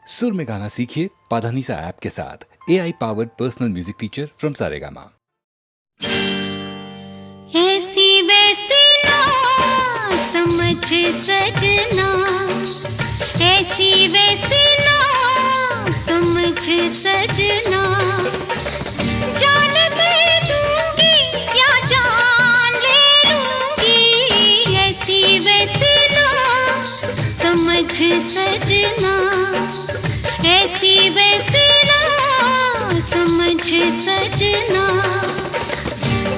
सुर में गाना सीखिए पाधानीसा ऐप के साथ। AI powered personal music teacher from Saregama. ऐसी वैसी ना समझ सजना, ऐसी वैसी ना समझ सजना, जान दे दूंगी या जान ले लूंगी, ऐसी वैसी ना समझ सजना, ऐसी वैसी ना समझ सजना,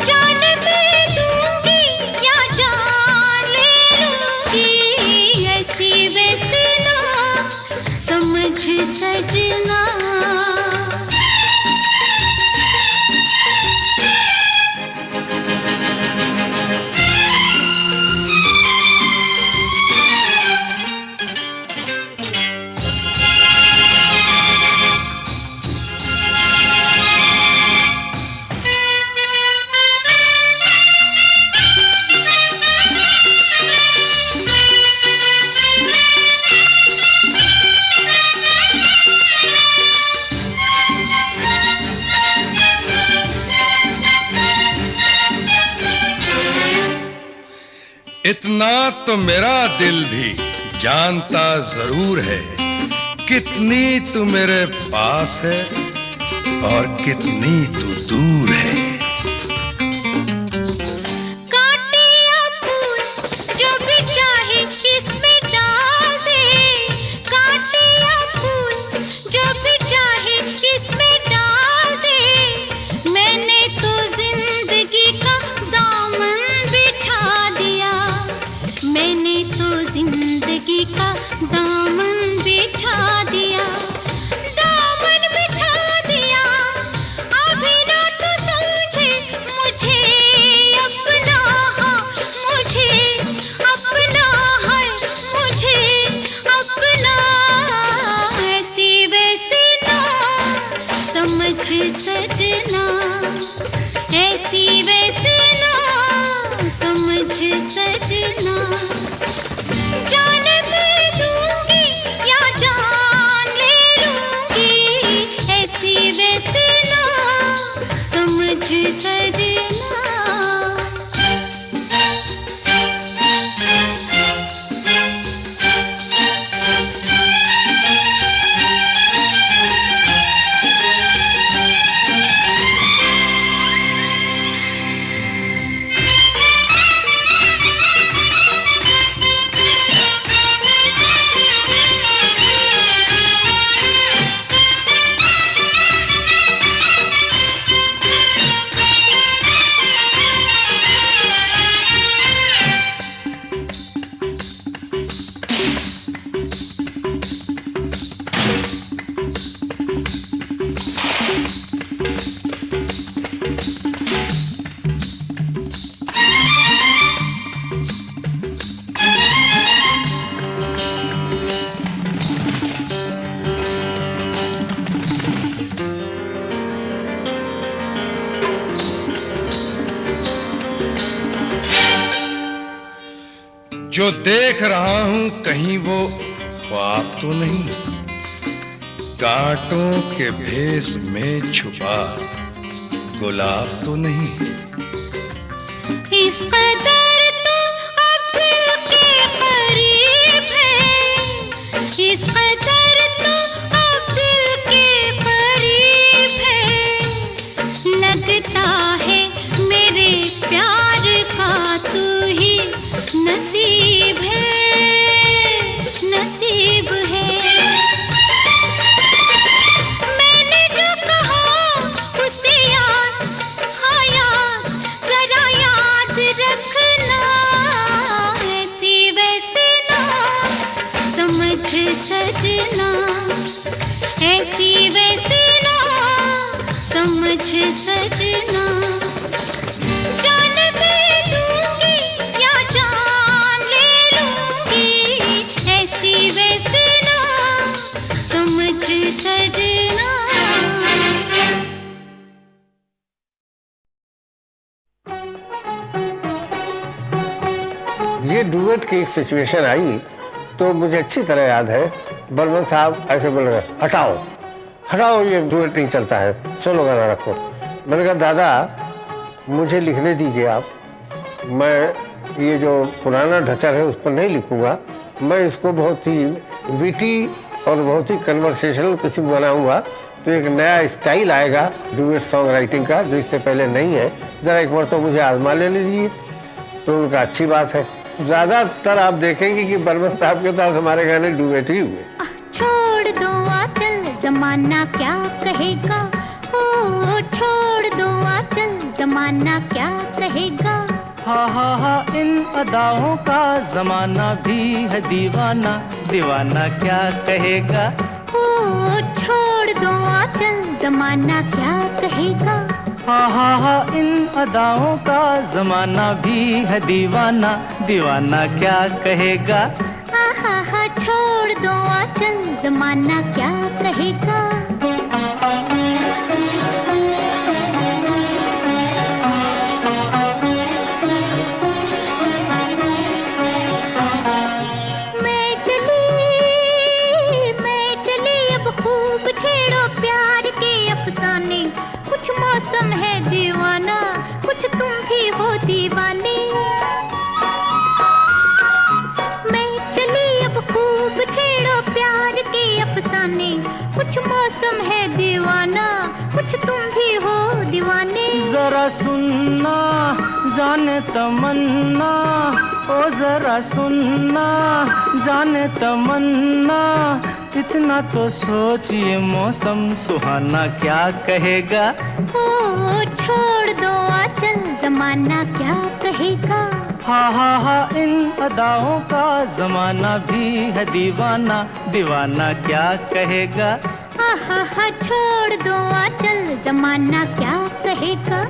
जान दे दूंगी या जान ले लूंगी, ऐसी वैसी ना समझ सजना। इतना तो मेरा दिल भी जानता जरूर है, कितनी तू मेरे पास है और कितनी तू दूर है। काटे या फूल जो भी चाहे इसमें डाल दे, काटे या फूल जो भी चाहे इसमें डाल दे, मैंने तो जिंदगी का दामन बिछा दिया, मैंने तो जिंदगी का दामन बिछा दिया, दामन बिछा दिया। अभी ना तो समझे मुझे अपना, मुझे अपना है, मुझे अपना, ऐसी वैसी ना समझ सजना, ऐसी वैसी ना समझ सजना, जान दे दूंगी या जान ले लूंगी, ऐसी वैसी ना समझ सजना। जो देख रहा हूं कहीं वो ख्वाब तो नहीं, कांटों के भेस में छुपा गुलाब तो नहीं। इस कदर तो अब दिल के करीब है, इस कदर तो अब दिल के करीब है, लगता है मेरे प्यार का तू ही नसीब है, नसीब है। मैंने जो कहा उसे याद, हाँ याद, जरा याद रखना, ऐसी वैसी ना समझ सजना, ऐसी वैसी ना समझ सजना, जान दे दूंगी या जान ले लूंगी, ऐसी वैसी ना समझ सजना। ये डुएट की एक सिचुएशन आई तो मुझे अच्छी तरह याद है बलवंत साहब ऐसे बोल रहे, हटाओ हटाओ, ये डुएट नहीं चलता है, सोलो गाना रखो। मैंने कहा दादा मुझे लिखने दीजिए आप, मैं ये जो पुराना ढचर है उस पर नहीं लिखूंगा, मैं इसको बहुत ही विटी और बहुत ही कन्वर्सेशनल कुछ बनाऊंगा, तो एक नया स्टाइल आएगा डुएट सॉन्ग राइटिंग का जो इससे पहले नहीं है, ज़रा एक बार तो मुझे आजमा लेने दीजिए। तो उनका अच्छी बात है, ज़्यादातर आप देखेंगे कि बलवंत साहब के साथ हमारे गाने डुएट ही हुए। छोड़ दो आंचल जमाना क्या कहेगा, ओ छोड़ दो आंचल जमाना क्या कहेगा। हा इन अदाओं का जमाना भी है दीवाना, दीवाना क्या कहेगा। ओ छोड़ दो आंचल जमाना क्या कहेगा। हा इन अदाओं का जमाना भी है दीवाना, दीवाना क्या कहेगा। हा छोड़ दो आंचल जमाना क्या कहेगा। कुछ मौसम है दीवाना, कुछ तुम भी हो दीवाने। मैं चली अब खूब छेड़ो प्यार के अफसाने, कुछ मौसम है दीवाना, कुछ तुम भी हो दीवाने। जरा सुनना जाने तमन्ना, ओ जरा सुनना जाने तमन्ना, इतना तो सोचिए मौसम सुहाना क्या कहेगा। ओ छोड़ दो आंचल जमाना क्या कहेगा। हा इन अदाओं का जमाना भी है दीवाना, दीवाना क्या कहेगा। हा छोड़ दो आंचल जमाना क्या कहेगा।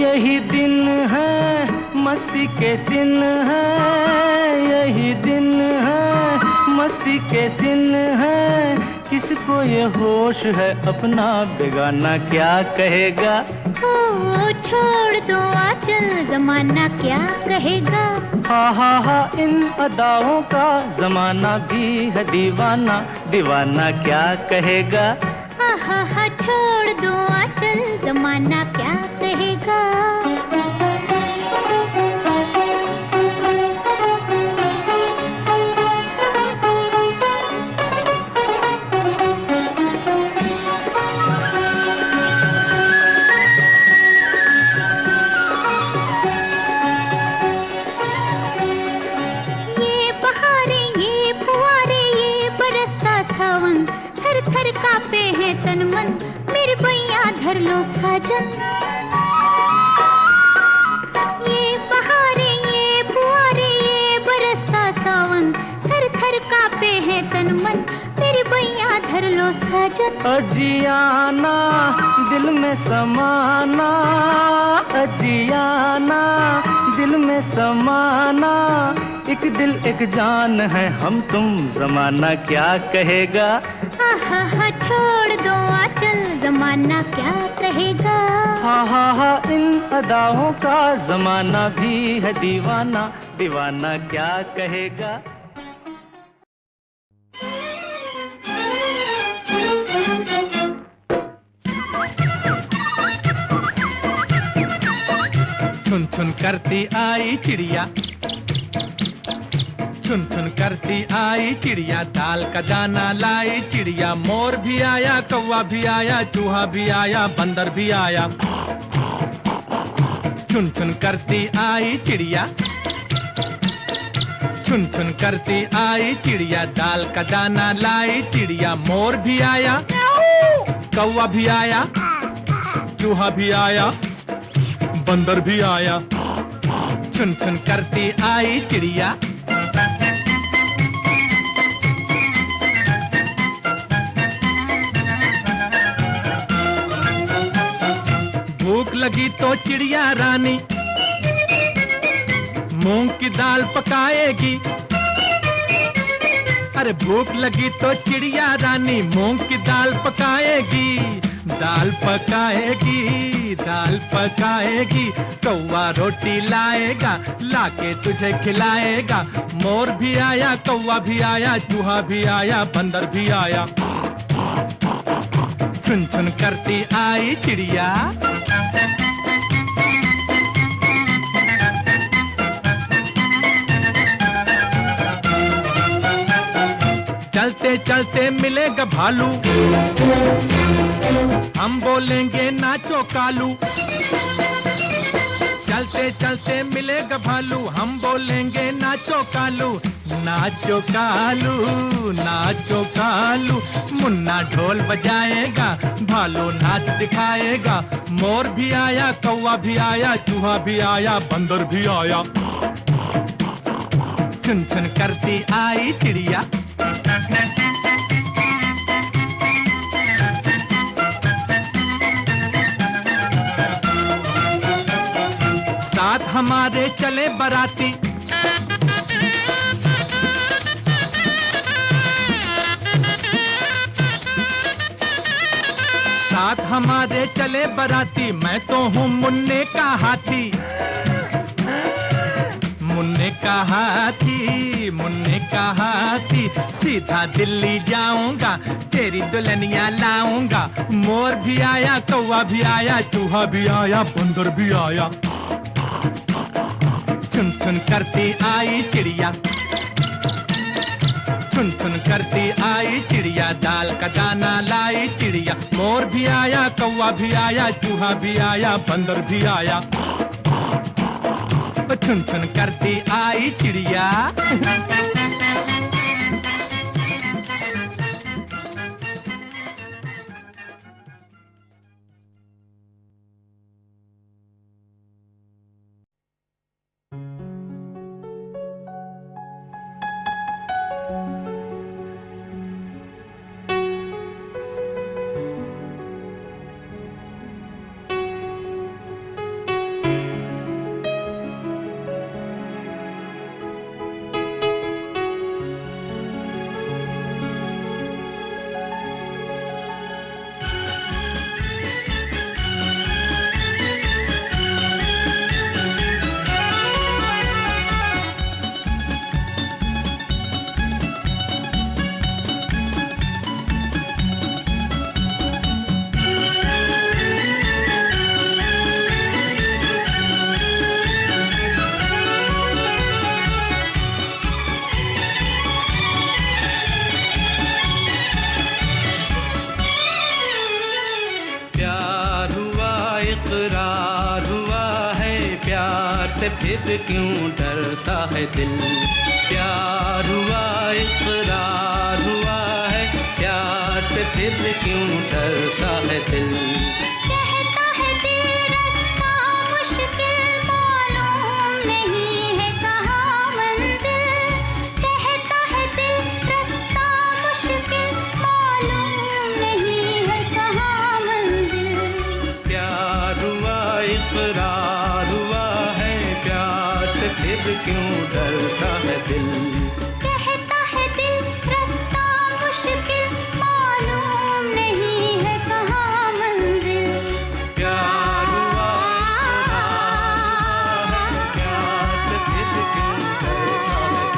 यही दिन है मस्ती के सिन है, यही दिन है मस्ती के सिन है, किसको ये होश है अपना बेगाना क्या कहेगा। ओ छोड़ दो आंचल जमाना क्या कहेगा। हा इन अदाओं का जमाना भी है दीवाना, दीवाना क्या कहेगा। हा छोड़ दो आंचल जमाना क्या कहेगा। ये बहारें ये फुवारे ये बरसता सावन, थर थर कांपे हैं तन मन, मेरे बैया धर लो साजन। ये बहारें ये फुवारे ये बरसता सावन, थर थर कांपे हैं तन मन, मेरे बैया धर लो साजन। अजियाना दिल में समाना, अजियाना दिल में समाना, एक दिल एक जान है हम तुम जमाना क्या कहेगा। हा छोड़ दो आंचल जमाना क्या कहेगा। हा इन अदाओं का जमाना भी है दीवाना, दीवाना क्या कहेगा। छुन छुन करती आई चिड़िया, छुन छुन करती आई चिड़िया, दाल का दाना लाई चिड़िया, मोर भी आया कौवा भी आया चूहा भी आया बंदर भी आया। छुन छुन करती आई चिड़िया, छुन छुन करती आई चिड़िया, दाल का दाना लाई चिड़िया, मोर भी आया कौवा भी आया चूहा भी आया बंदर भी आया, चुन चुन करती आई चिड़िया। भूख लगी तो चिड़िया रानी मूंग की दाल पकाएगी। अरे भूख लगी तो चिड़िया रानी मूंग की दाल पकाएगी, दाल पकाएगी, दाल पकाएगी। कौवा रोटी लाएगा, लाके तुझे खिलाएगा। मोर भी आया, कौवा भी आया, चूहा भी आया, बंदर भी आया, चुन चुन करती आई चिड़िया। चलते चलते मिलेगा भालू, हम बोलेंगे नाचो कालू। चलते चलते मिलेगा भालू, हम बोलेंगे नाचो कालू। नाचो कालू, नाचो कालू। मुन्ना ढोल बजाएगा, भालू नाच दिखाएगा। मोर भी आया, कौवा भी आया, चूहा भी आया, बंदर भी आया, चुन चुन करती आई चिड़िया। साथ हमारे चले बराती, साथ हमारे चले बराती। मैं तो हूँ मुन्ने का हाथी, मुन्ने का हाथी, मुन्ने का हाथी। सीधा दिल्ली जाऊंगा, तेरी दुल्हनिया लाऊंगा। मोर भी आया, कौवा भी आया, चूहा भी आया, बंदर भी आया, चुन चुन करती आई चिड़िया। चुन चुन करती आई चिड़िया, दाल का दाना लाई चिड़िया। मोर भी आया, कौवा भी आया, चूहा भी आया, बंदर भी आया, चुन चुन करती आई चिड़िया। फिर क्यों डरता है दिल। प्यार हुआ, इकरार हुआ है, प्यार से फिर क्यों डरता है दिल। कहता है दिल रास्ता मुश्किल, मालूम नहीं है कहाँ मंजिल। कहता है दिल रास्ता मुश्किल, मालूम नहीं है कहाँ मंजिल। प्यार हुआ, इकरार हुआ है, प्यार से फिर क्यों डरता है दिल। कहता है दिल रास्ता मुश्किल, मालूम नहीं है कहाँ मंजिल। प्यार हुआ, इकरार हुआ है, प्यार से फिर क्यों डरता है दिल।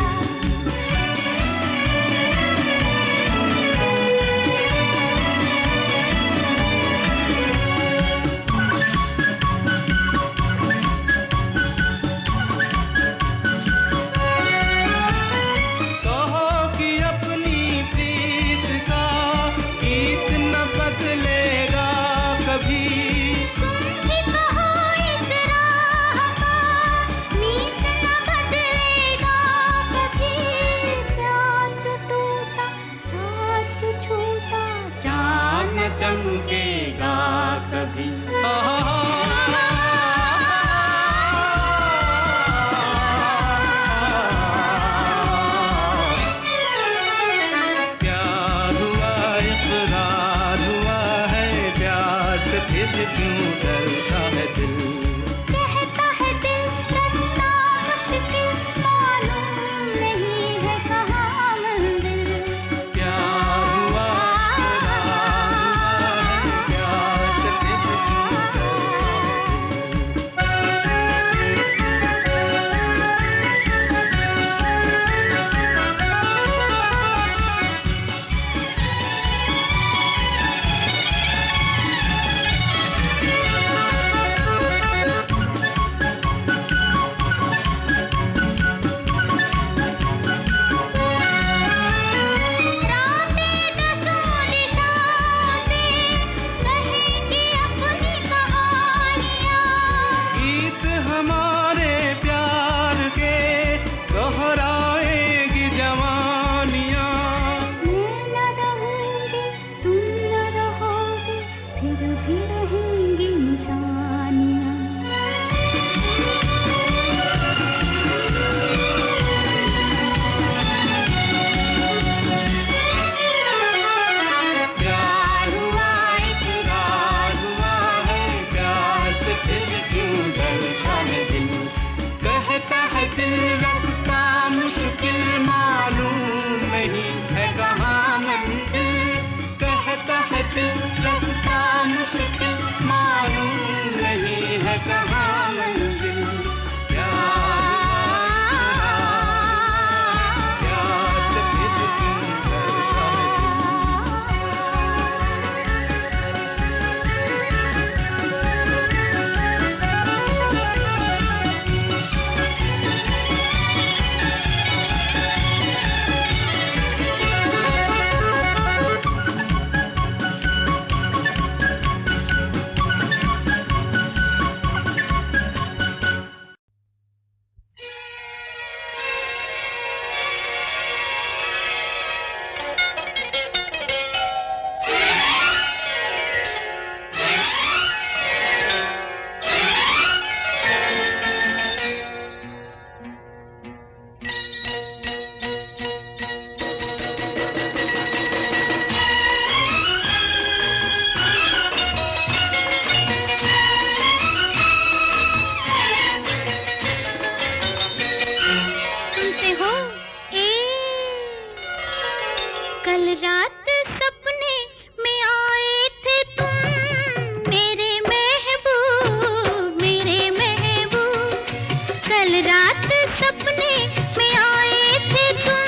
सपने में आए थे तुम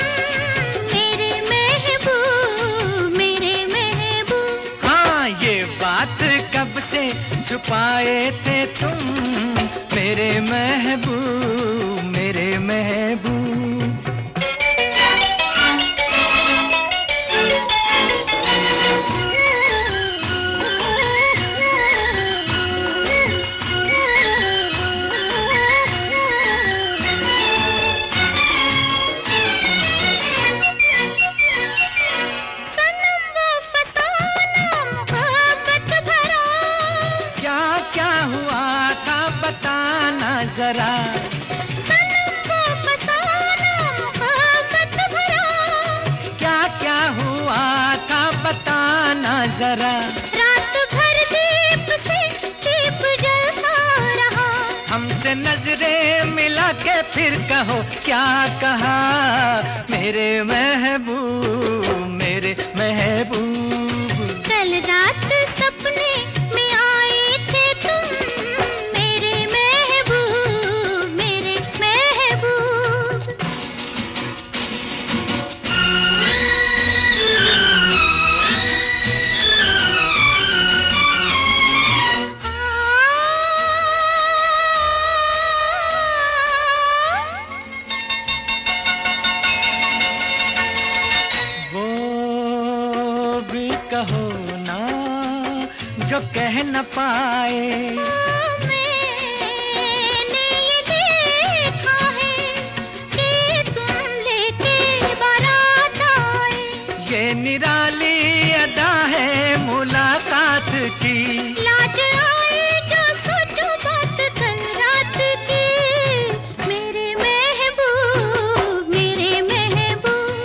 मेरे महबूब मेरे महबूब। हाँ ये बात कब से छुपाए थे तुम मेरे महबूब मेरे महबूब। बताना जरा क्या क्या हुआ था बताना जरा। रात भर दीप से दीप जलता रहा। हमसे नजरें मिला के फिर कहो क्या कहा मेरे महबूब मेरे महबूब। कल रात सपने में आए थे तुम मेरे महबूब मेरे महबूब। वो भी कहो ना जो कह न पाए। मैंने ये देखा है कि तुम लेके बारात आए। ये निराली अदा है मुलाकात की। लाज आए जो सोचो बात कल रात की मेरे महबूब मेरे महबूब।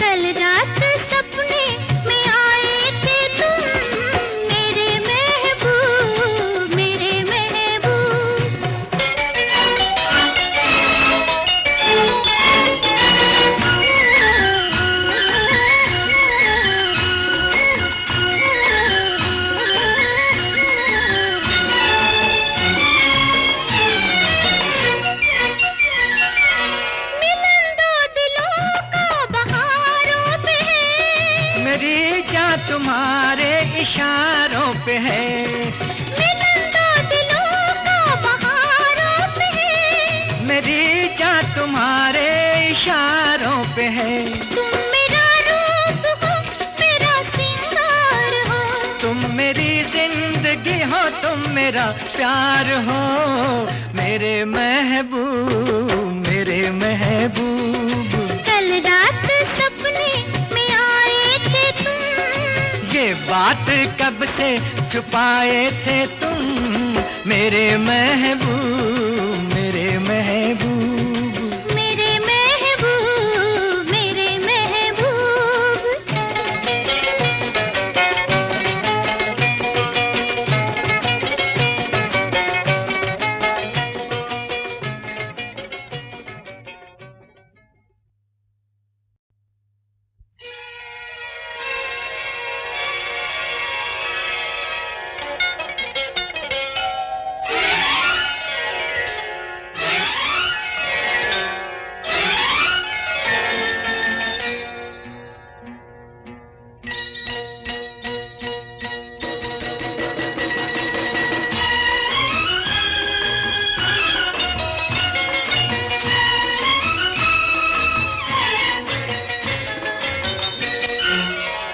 कल रात सपने में आए थे तुम मेरे महबूब मेरे मिलन दो दिलों का बहारों पे है। मेरी जान तुम्हारे इशारों पे है। मिलन दो दिलों का बहारों पे है। मेरी जान तुम्हारे इशारों पे है। तुम मेरा रूप हो मेरा सिंगार हो। तुम मेरी जिंदगी हो तुम मेरा प्यार हो मेरे महबूब मेरे महबूब। कल रात सपने में आए थे तुम ये बात कब से छुपाए थे तुम मेरे महबूब मेरे महबूब। मेरे महबूब मेरे महबूब।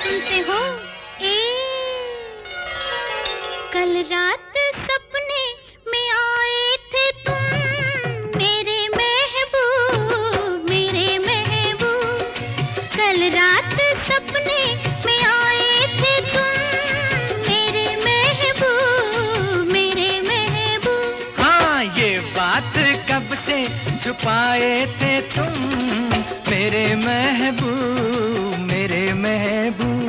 सुनते हो ए कल रात सपने में आए थे तुम मेरे महबूब मेरे महबूब। कल रात सपने में आए थे तुम मेरे महबूब मेरे महबूब। हाँ ये बात कब से छुपाए थे तुम मेरे महबूब मेरे महबूब।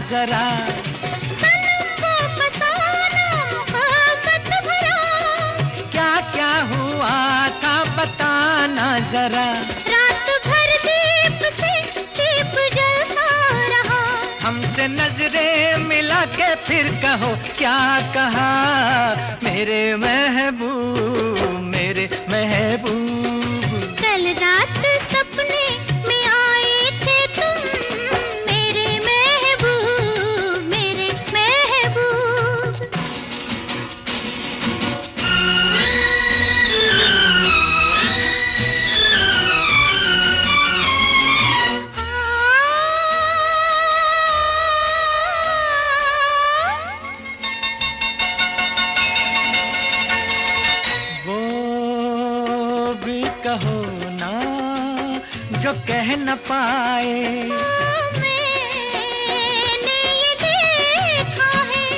जरा, सनम वो फसाना मोहब्बत भरा, क्या क्या हुआ था बताना जरा। रात भर दीप से दीप जलता रहा, हमसे नजरें मिला के फिर कहो क्या कहा, मेरे महबूब मेरे महबूब। कल रात सपने में आए थे तुम, मेरे महबूब मेरे महबूब। वो भी कहो ना जो कह न पाए, मैंने ये देखा है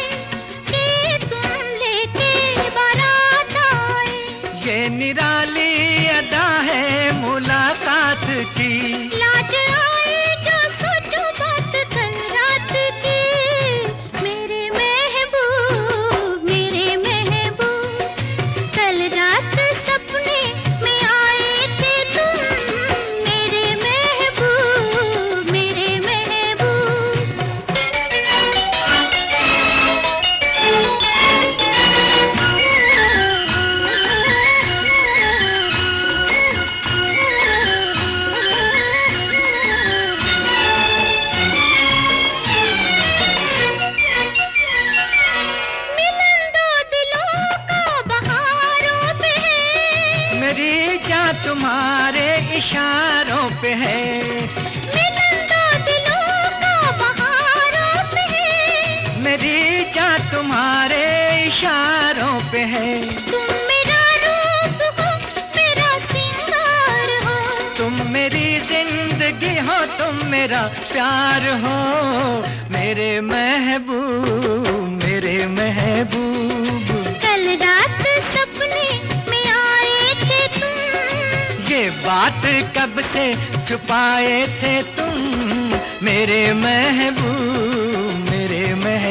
कि तुम लेके बारात आए, ये निराली अदा है मुलाकात की। लाज आए जो सोचो बात कल रात की, मेरे महबूब मेरे महबूब। कल रात सपने में आए थे तुम, मेरे महबूब मेरे मिलन दो दिलों का बहारों पे है, मेरी जान तुम्हारे इशारों पे है। मिलन दो दिलों का बहारों पे है, मेरी जान तुम्हारे इशारों पे है। तुम मेरा रूप हो मेरा सिंगार हो, तुम मेरी जिंदगी हो तुम मेरा प्यार हो, मेरे महबूब मेरे महबूब। कल रात सपने में आए थे तुम, ये बात कब से छुपाए थे तुम, मेरे महबूब मेरे महबूब।